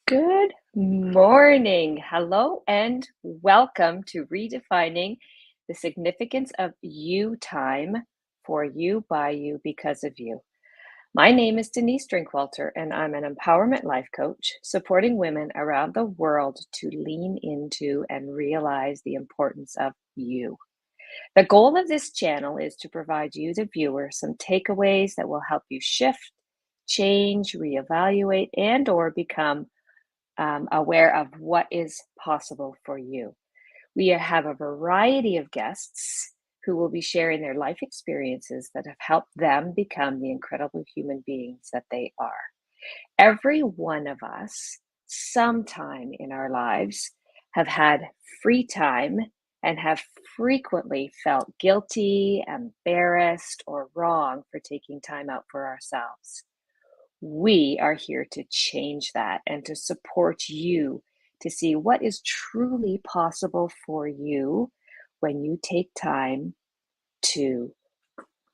Good morning. Hello and welcome to Redefining the Significance of You Time for You, by you, because of you. My name is Denise Drinkwalter, and I'm an empowerment life coach supporting women around the world to lean into and realize the importance of you. The goal of this channel is to provide you, the viewer, some takeaways that will help you shift, change, reevaluate, and/or become aware of what is possible for you. We have a variety of guests who will be sharing their life experiences that have helped them become the incredible human beings that they are. Every one of us, sometime in our lives, have had free time and have frequently felt guilty, embarrassed, or wrong for taking time out for ourselves. We are here to change that and to support you to see what is truly possible for you when you take time to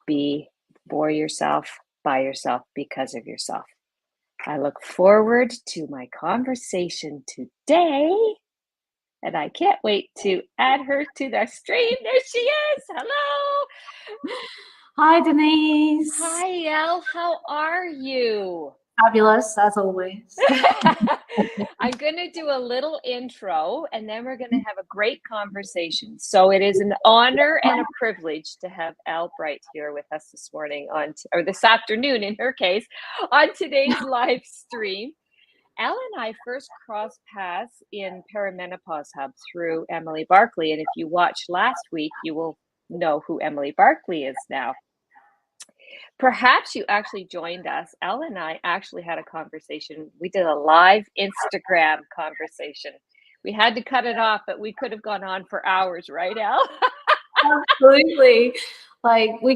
be for yourself, by yourself, because of yourself. I look forward to my conversation today, and I can't wait to add her to the stream. There she is. Hello. Hi, Denise. Hi, Elle. How are you? Fabulous, as always. I'm going to do a little intro, and then we're going to have a great conversation. So it is an honor and a privilege to have Elle Bright here with us this morning or this afternoon in her case, on today's live stream. Elle and I first crossed paths in Perimenopause Hub through Emily Barkley. And if you watched last week, you will know who Emily Barkley is now. Perhaps you actually joined us. Elle and I actually had a conversation. We did a live Instagram conversation. We had to cut it off, but we could have gone on for hours, right, Elle? Absolutely. Like, we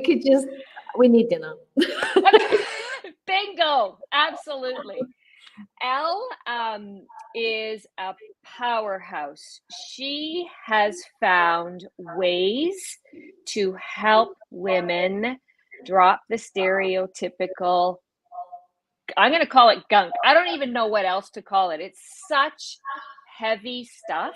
need dinner. Bingo. Absolutely. Elle is a powerhouse. She has found ways to help women drop the stereotypical, I'm going to call it gunk. I don't even know what else to call it. It's such heavy stuff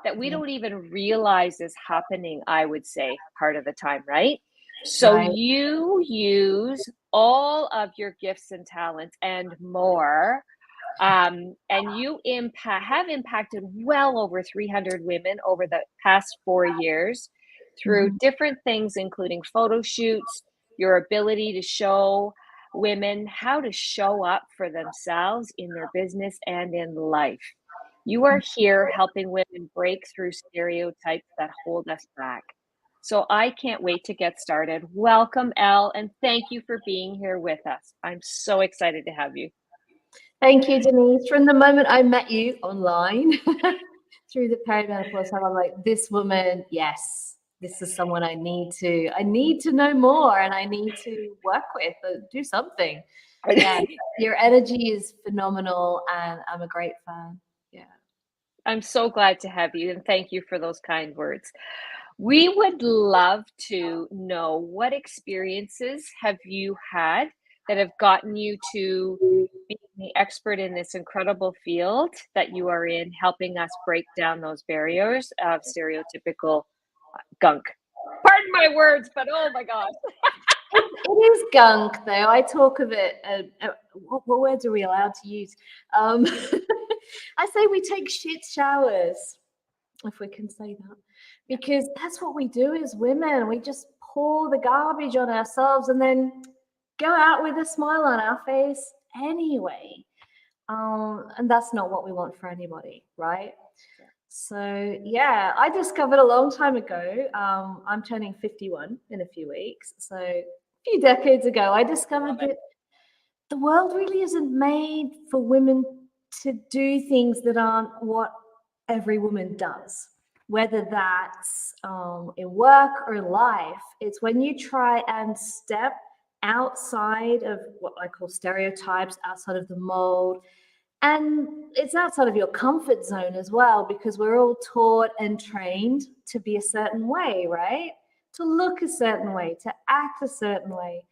that we don't even realize is happening, I would say, part of the time, right? So you use all of your gifts and talents and more, and you have impacted well over 300 women over the past 4 years through different things, including photo shoots, your ability to show women how to show up for themselves in their business and in life. You are here helping women break through stereotypes that hold us back. So I can't wait to get started. Welcome, Elle, and thank you for being here with us. I'm so excited to have you. Thank you, Denise. From the moment I met you online through the Perimenopause Hub, I'm like, this woman, yes, this is someone I need to know more, and I need to work with or do something. Yeah, your energy is phenomenal, and I'm a great fan. Yeah. I'm so glad to have you, and thank you for those kind words. We would love to know, what experiences have you had that have gotten you to being the expert in this incredible field that you are in, helping us break down those barriers of stereotypical gunk. Pardon my words, but oh my God. It is gunk, though. I talk of it. What words are we allowed to use? I say we take shit showers, if we can say that, because that's what we do as women. We just pour the garbage on ourselves and then go out with a smile on our face anyway. And that's not what we want for anybody, right? So yeah, I discovered a long time ago. I'm turning 51 in a few weeks. So a few decades ago, I discovered that the world really isn't made for women to do things that aren't what every woman does, whether that's in work or in life. It's when you try and step outside of what I call stereotypes, outside of the mold, and it's outside of your comfort zone as well, because we're all taught and trained to be a certain way, right? To look a certain way, to act a certain way.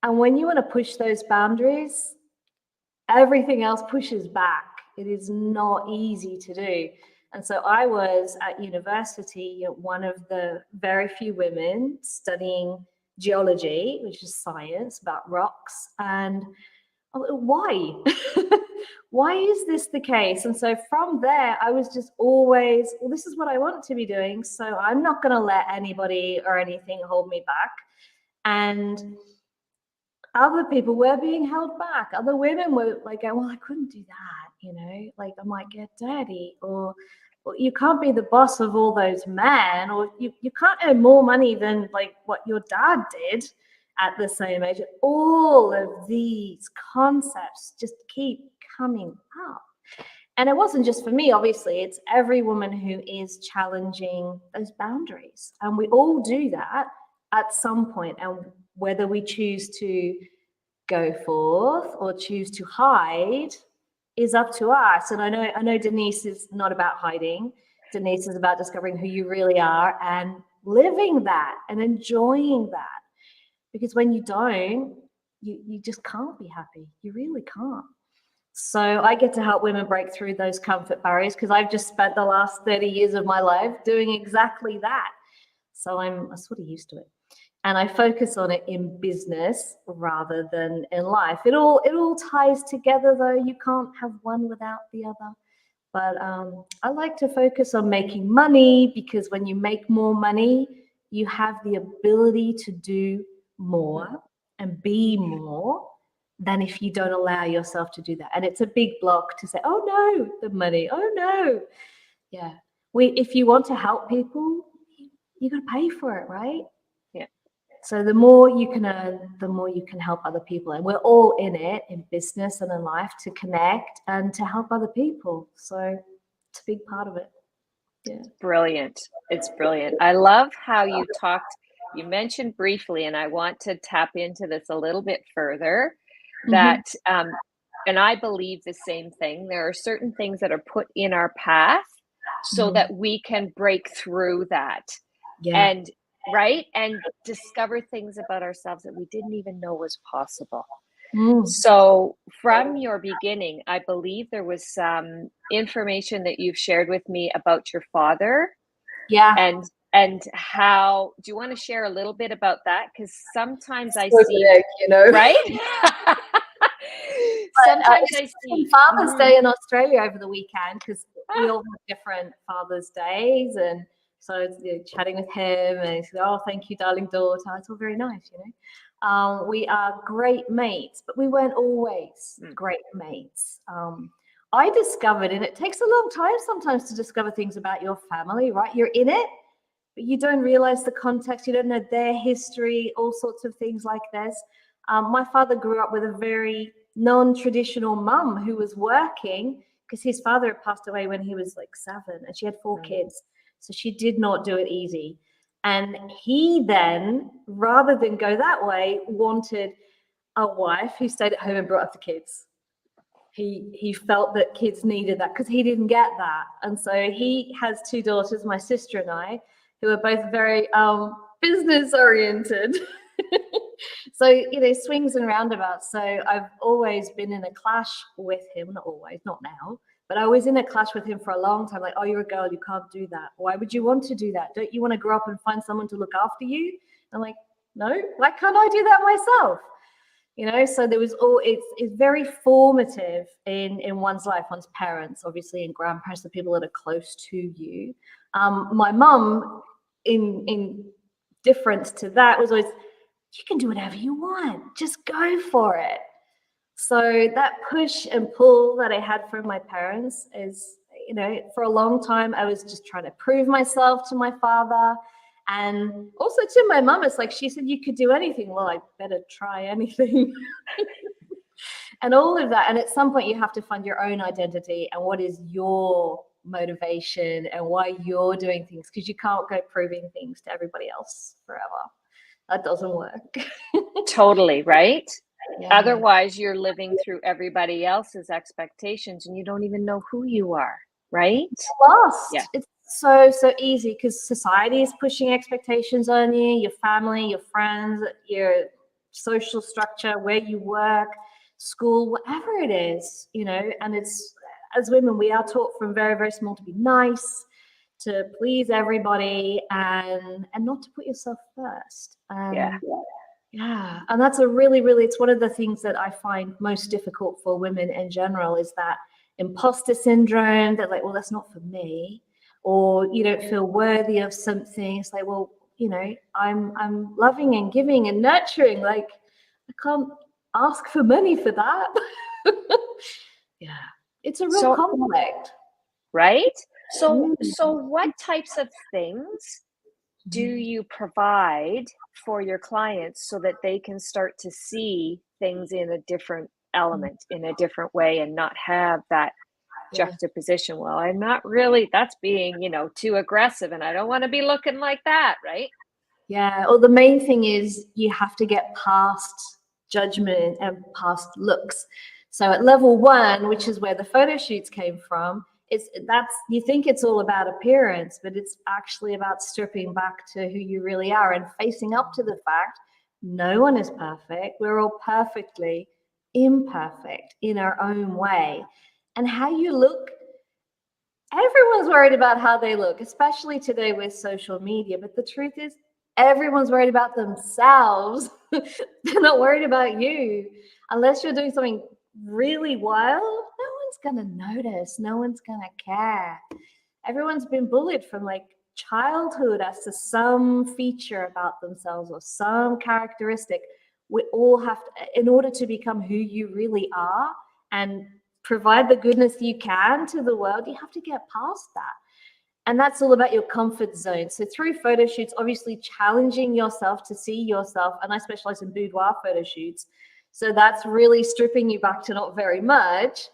And when you want to push those boundaries, everything else pushes back. It is not easy to do. And so I was at university, one of the very few women studying geology, which is science about rocks. And why? Why is this the case? And so from there, I was just always, well, this is what I want to be doing. So I'm not going to let anybody or anything hold me back. And other people were being held back. Other women were like, well, I couldn't do that, like I might get dirty, or you can't be the boss of all those men, or you can't earn more money than like what your dad did at the same age. All of these concepts just keep coming up. And it wasn't just for me, obviously, it's every woman who is challenging those boundaries. And we all do that at some point. And whether we choose to go forth or choose to hide is up to us. And I know Denise is not about hiding. Denise is about discovering who you really are and living that and enjoying that. Because when you don't, you just can't be happy. You really can't. So I get to help women break through those comfort barriers because I've just spent the last 30 years of my life doing exactly that. So I'm sort of used to it. And I focus on it in business rather than in life. It all ties together, though. You can't have one without the other. But I like to focus on making money, because when you make more money, you have the ability to do more and be more than if you don't allow yourself to do that. And it's a big block to say, oh no, the money, oh no. Yeah. If you want to help people, you got to pay for it, right? Yeah. So the more you can earn, the more you can help other people. And we're all in it, in business and in life, to connect and to help other people. So it's a big part of it. Yeah. Brilliant. It's brilliant. I love how you mentioned briefly, and I want to tap into this a little bit further, that, and I believe the same thing. There are certain things that are put in our path so that we can break through that. Yeah. And right? And discover things about ourselves that we didn't even know was possible. So from your beginning, I believe there was some information that you've shared with me about your father. Yeah. And how, do you want to share a little bit about that? Because sometimes I So see, big, right? Sometimes I see Father's Day in Australia over the weekend, because we all have different Father's Days, and so I was chatting with him, and he said, "Oh, thank you, darling daughter." It's all very nice, We are great mates, but we weren't always great mates. I discovered, and it takes a long time sometimes to discover things about your family, right? You're in it, but you don't realize the context. You don't know their history, all sorts of things like this. My father grew up with a very non-traditional mum who was working, because his father had passed away when he was like 7, and she had 4 kids. So she did not do it easy. And he then, rather than go that way, wanted a wife who stayed at home and brought up the kids. He felt that kids needed that, because he didn't get that. And so he has 2 daughters, my sister and I, who are both very business oriented. So, swings and roundabouts. So I've always been in a clash with him, not always, not now, but I was in a clash with him for a long time. Like, oh, you're a girl, you can't do that. Why would you want to do that? Don't you want to grow up and find someone to look after you? I'm like, no, why can't I do that myself? So there was it's very formative in one's life, one's parents, obviously, and grandparents, the people that are close to you. My mum, in difference to that, was always, you can do whatever you want, just go for it. So that push and pull that I had from my parents is, for a long time, I was just trying to prove myself to my father. And also to my mum, it's like, she said, you could do anything. Well, I better try anything. And all of that. And at some point, you have to find your own identity and what is your motivation and why you're doing things, because you can't go proving things to everybody else forever. That doesn't work. Totally, right? Yeah. Otherwise, you're living through everybody else's expectations and you don't even know who you are, right? You're lost. Yeah. It's so easy, because society is pushing expectations on you, your family, your friends, your social structure, where you work, school, whatever it is, and it's as women, we are taught from very, very small to be nice, to please everybody, and not to put yourself first. Yeah, and that's a really, it's one of the things that I find most difficult for women in general, is that imposter syndrome, that like, well, that's not for me, or you don't feel worthy of something. It's like, well, you know, I'm loving and giving and nurturing. Like, I can't ask for money for that. Yeah, it's a real conflict. Right? So what types of things do you provide for your clients so that they can start to see things in a different element, in a different way, and not have that juxtaposition? Well, I'm not really, that's being, you know, too aggressive, and I don't want to be looking like that, right? Yeah, well, the main thing is you have to get past judgment and past looks. So at level 1, which is where the photo shoots came from, you think it's all about appearance, but it's actually about stripping back to who you really are and facing up to the fact no one is perfect. We're all perfectly imperfect in our own way. And how you look, everyone's worried about how they look, especially today with social media. But the truth is, everyone's worried about themselves. They're not worried about you. Unless you're doing something really wild, no one's going to notice. No one's going to care. Everyone's been bullied from like childhood as to some feature about themselves or some characteristic. We all have to, in order to become who you really are and provide the goodness you can to the world, you have to get past that. And that's all about your comfort zone. So through photo shoots, obviously challenging yourself to see yourself, and I specialize in boudoir photo shoots. So that's really stripping you back to not very much.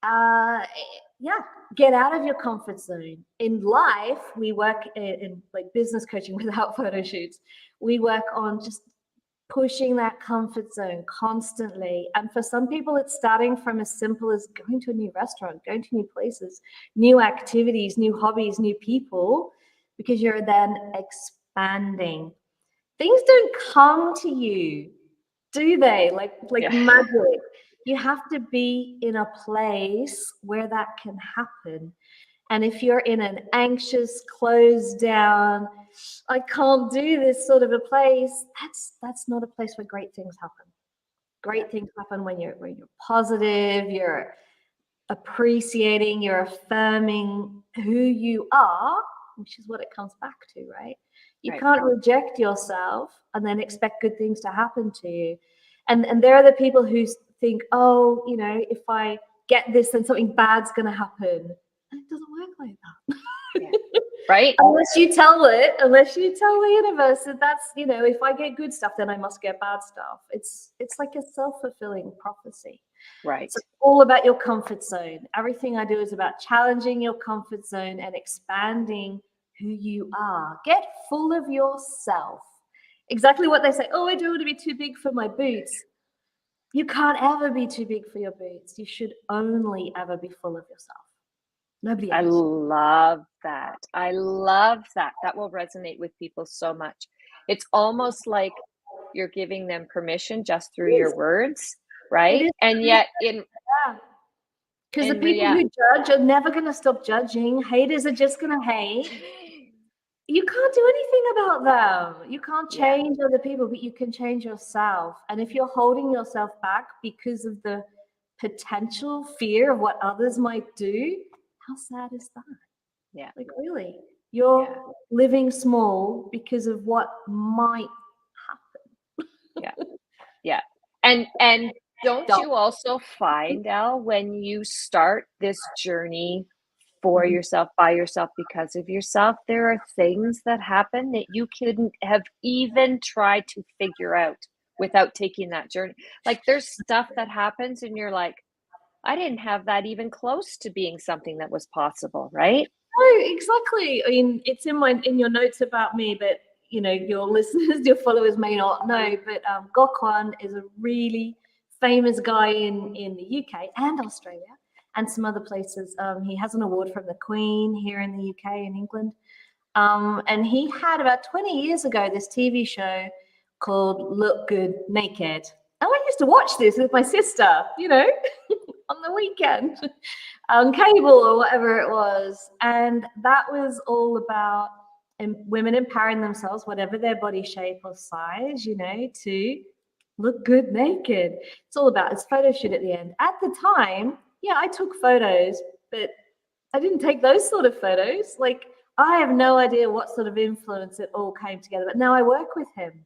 Yeah, get out of your comfort zone. In life, we work in like business coaching without photo shoots. We work on just pushing that comfort zone constantly. And for some people, it's starting from as simple as going to a new restaurant, going to new places, new activities, new hobbies, new people, because you're then expanding. Things don't come to you, do they? Like magic. You have to be in a place where that can happen. And if you're in an anxious, closed down, I can't do this sort of a place, that's not a place where great things happen. Great things happen when you're positive, you're appreciating, you're affirming who you are, which is what it comes back to, right? You can't reject yourself and then expect good things to happen to you. And there are the people who think, oh, you know, if I get this, then something bad's going to happen. And it doesn't work like that. Right? Unless you tell the universe that that's, you know, if I get good stuff, then I must get bad stuff. It's like a self-fulfilling prophecy. Right. So it's all about your comfort zone. Everything I do is about challenging your comfort zone and expanding who you are. Get full of yourself. Exactly what they say. Oh, I don't want to be too big for my boots. You can't ever be too big for your boots. You should only ever be full of yourself. Nobody else. I love that. I love that. That will resonate with people so much. It's almost like you're giving them permission just through your words, right? And yet because the people who judge are never going to stop judging. Haters are just going to hate. You can't do anything about them. You can't change other people, but you can change yourself. And if you're holding yourself back because of the potential fear of what others might do, how sad is that? Yeah. Like, really, you're living small because of what might happen. Yeah. And don't you also find, Elle, when you start this journey for yourself, by yourself, because of yourself, there are things that happen that you couldn't have even tried to figure out without taking that journey. Like, there's stuff that happens and you're like, I didn't have that even close to being something that was possible, right? Oh, exactly. I mean, it's in your notes about me, but you know, your listeners, your followers may not know, but Gokwan is a really famous guy in the UK and Australia and some other places. He has an award from the Queen here in the UK and England. And he had about 20 years ago this TV show called Look Good Naked. And I used to watch this with my sister, you know. on the weekend on cable or whatever it was. And that was all about women empowering themselves, whatever their body shape or size, to look good naked. It's all about, it's photo shoot at the end. At the time, yeah, I took photos, but I didn't take those sort of photos. Like, I have no idea what sort of influence it all came together. But now I work with him.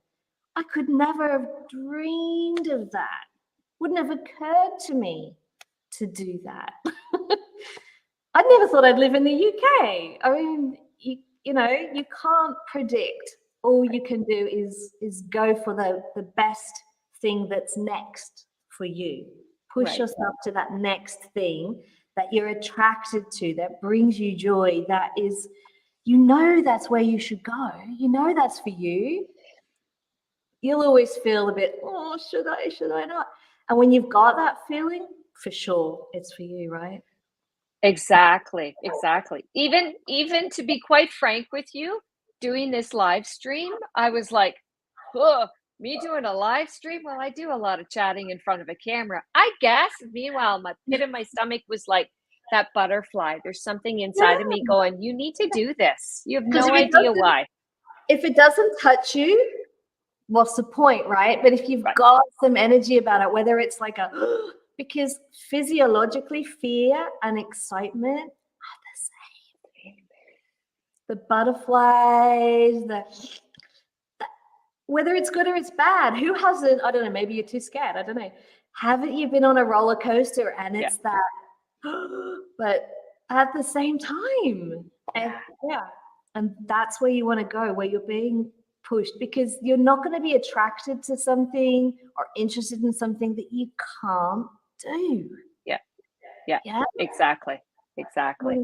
I could never have dreamed of that. Wouldn't have occurred to me to do that. I never thought I'd live in the UK. I mean, you can't predict. All you can do is go for the best thing that's next for you. Push yourself to that next thing that you're attracted to, that brings you joy, that is, that's where you should go. That's for you. You'll always feel a bit, oh, should I not? And when you've got that feeling, for sure, it's for you, right? Exactly. Even to be quite frank with you, doing this live stream, I was like, oh, me doing a live stream? Well, I do a lot of chatting in front of a camera, I guess. Meanwhile, my pit of my stomach was like that butterfly. There's something inside of me going, you need to do this. You have no idea why. If it doesn't touch you, what's the point, right? But if you've got some energy about it, whether it's like because physiologically, fear and excitement are the same. The butterflies, whether it's good or it's bad. Who hasn't? I don't know. Maybe you're too scared. I don't know. Haven't you been on a roller coaster and it's that, but at the same time, and that's where you want to go, where you're being pushed, because you're not going to be attracted to something or interested in something that you can't do. Yeah. Exactly.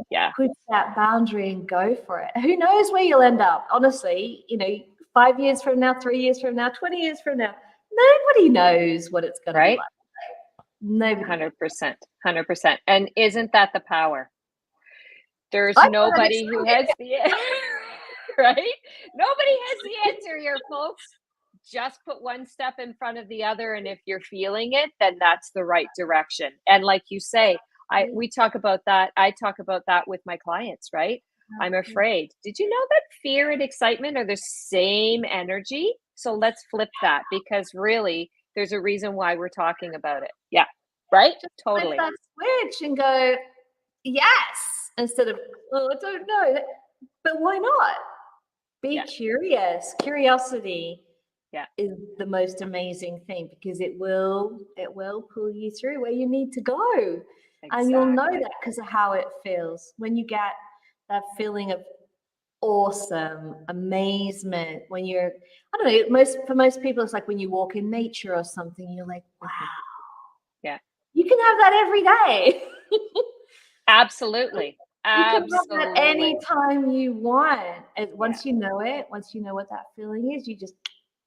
Yeah. Push that boundary and go for it. Who knows where you'll end up? Honestly, 5 years from now, 3 years from now, 20 years from now, nobody knows what it's going to be like. Nobody. 100%. And isn't that the power? There's nobody who has the right? Nobody has the answer here, folks. Just put one step in front of the other, and if you're feeling it, then that's the right direction. And like you say, we talk about that. I talk about that with my clients, right? I'm afraid. Did you know that fear and excitement are the same energy? So let's flip that, because really there's a reason why we're talking about it. Yeah. Right? Just totally. Flip that switch and go, yes, instead of, oh, I don't know. But why not? Be curious. Curiosity is the most amazing thing, because it will pull you through where you need to go. Exactly. And you'll know that because of how it feels. When you get that feeling of awesome, amazement, when you're, I don't know, for most people, it's like when you walk in nature or something, you're like, wow. Yeah. You can have that every day. Absolutely. You can have that anytime you want. And once you know it, once you know what that feeling is, you just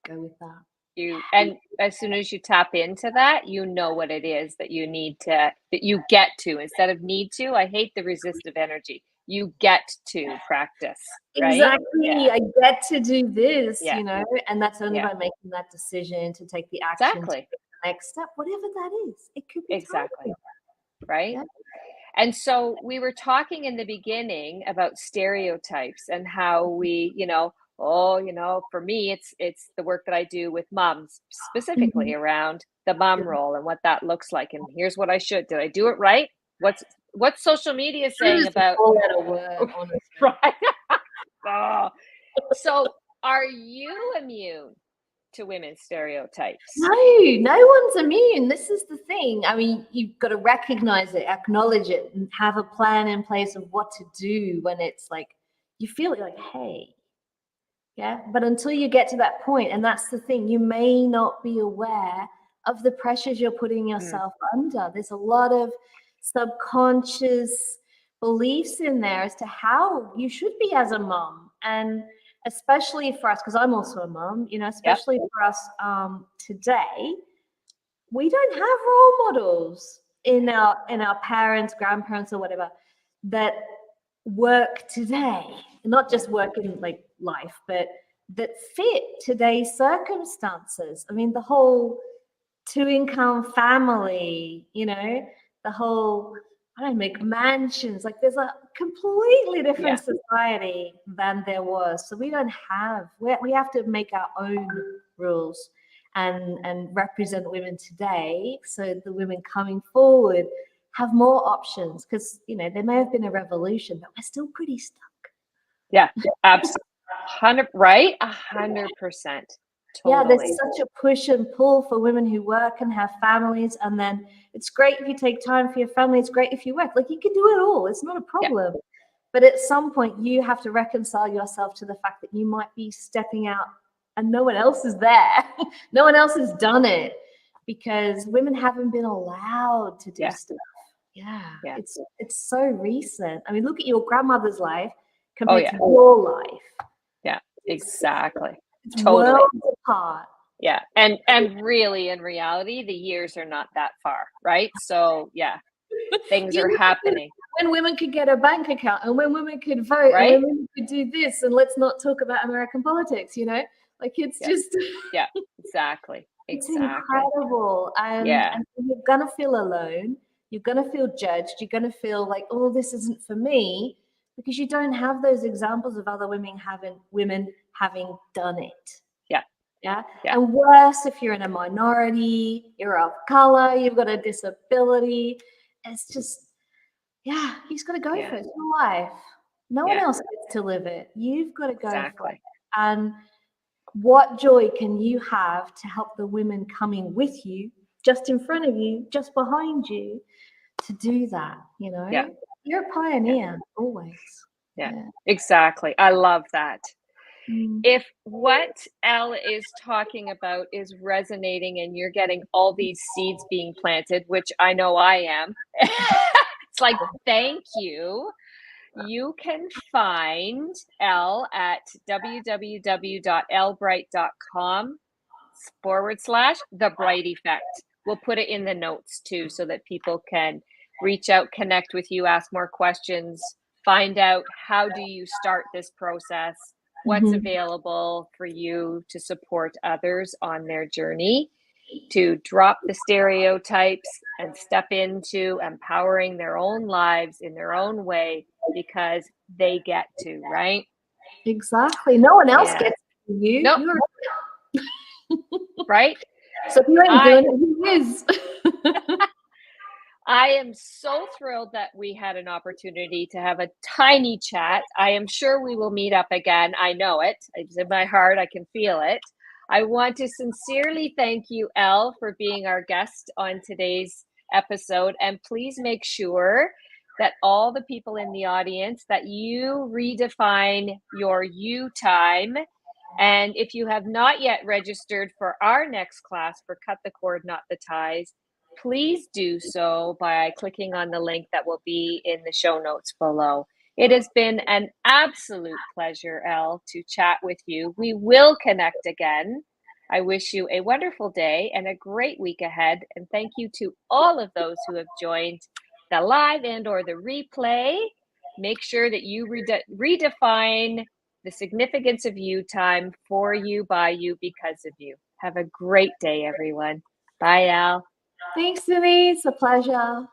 go with that. And as soon as you tap into that, you know what it is that you need to, that you get to, instead of need to. I hate the resistive energy. You get to practice. Right? Exactly. Yeah. I get to do this, and that's only by making that decision to take the action. Exactly. To take the next step, whatever that is. It could be exactly. Right? Yeah. And so we were talking in the beginning about stereotypes and how we, for me, it's the work that I do with moms, specifically around the mom role and what that looks like. And here's what I should. Did I do it right? What's social media saying about right? Oh. So are you immune to women's stereotypes? No one's immune. This is the thing. I mean, you've got to recognize it, acknowledge it, and have a plan in place of what to do when it's like you feel it, like, hey, but until you get to that point, and that's the thing, you may not be aware of the pressures you're putting yourself under. There's a lot of subconscious beliefs in there as to how you should be as a mom. And especially for us, because I'm also a mom, especially for us today, we don't have role models in our parents, grandparents, or whatever that work today, not just work in like life, but that fit today's circumstances. I mean, the whole 2-income family, the the whole, I don't know, McMansions. Like there's a completely different society than there was. So we don't have, we have to make our own rules and represent women today. So the women coming forward have more options, because, you know, there may have been a revolution, but we're still pretty stuck. Yeah, absolutely. 100%. Totally. Yeah, there's such a push and pull for women who work and have families. And then it's great if you take time for your family. It's great if you work. Like, you can do it all. It's not a problem. Yeah. But at some point, you have to reconcile yourself to the fact that you might be stepping out and no one else is there. No one else has done it, because women haven't been allowed to do stuff. Yeah. It's so recent. I mean, look at your grandmother's life compared to your life. Yeah, exactly. It's totally worlds apart. Yeah. And really, in reality, the years are not that far, right? So yeah, things are happening. When women could get a bank account, and when women could vote, right? And when women could do this, and let's not talk about American politics, you know? Like, it's just yeah, exactly. It's incredible. And you're gonna feel alone, you're gonna feel judged, you're gonna feel like, oh, this isn't for me, because you don't have those examples of other women having done it. Yeah. And worse, if you're in a minority, you're of color, you've got a disability. It's just, you just got to go for it. It's your life. No one else gets to live it. You've got to go for it. And what joy can you have to help the women coming with you, just in front of you, just behind you, to do that? You know, you're a pioneer always. Yeah, exactly. I love that. If what Elle is talking about is resonating and you're getting all these seeds being planted, which I know I am, it's like, thank you. You can find Elle at www.ellebright.com/The Bright Effect. We'll put it in the notes too, so that people can reach out, connect with you, ask more questions, find out how do you start this process, what's available for you to support others on their journey to drop the stereotypes and step into empowering their own lives in their own way, because they get to, right? Exactly. No one else gets to you. Nope. Right? So if you ain't doing it, who is? I am so thrilled that we had an opportunity to have a tiny chat. I am sure we will meet up again. I know it. It's in my heart. I can feel it. I want to sincerely thank you, Elle, for being our guest on today's episode. And please make sure that all the people in the audience, that you redefine your you time. And if you have not yet registered for our next class for Cut the Cord, Not the Ties, please do so by clicking on the link that will be in the show notes below. It has been an absolute pleasure, Elle, to chat with you. We will connect again. I wish you a wonderful day and a great week ahead. And thank you to all of those who have joined the live and or the replay. Make sure that you redefine the significance of you time, for you, by you, because of you. Have a great day, everyone. Bye, Elle. Thanks, Denise. A pleasure.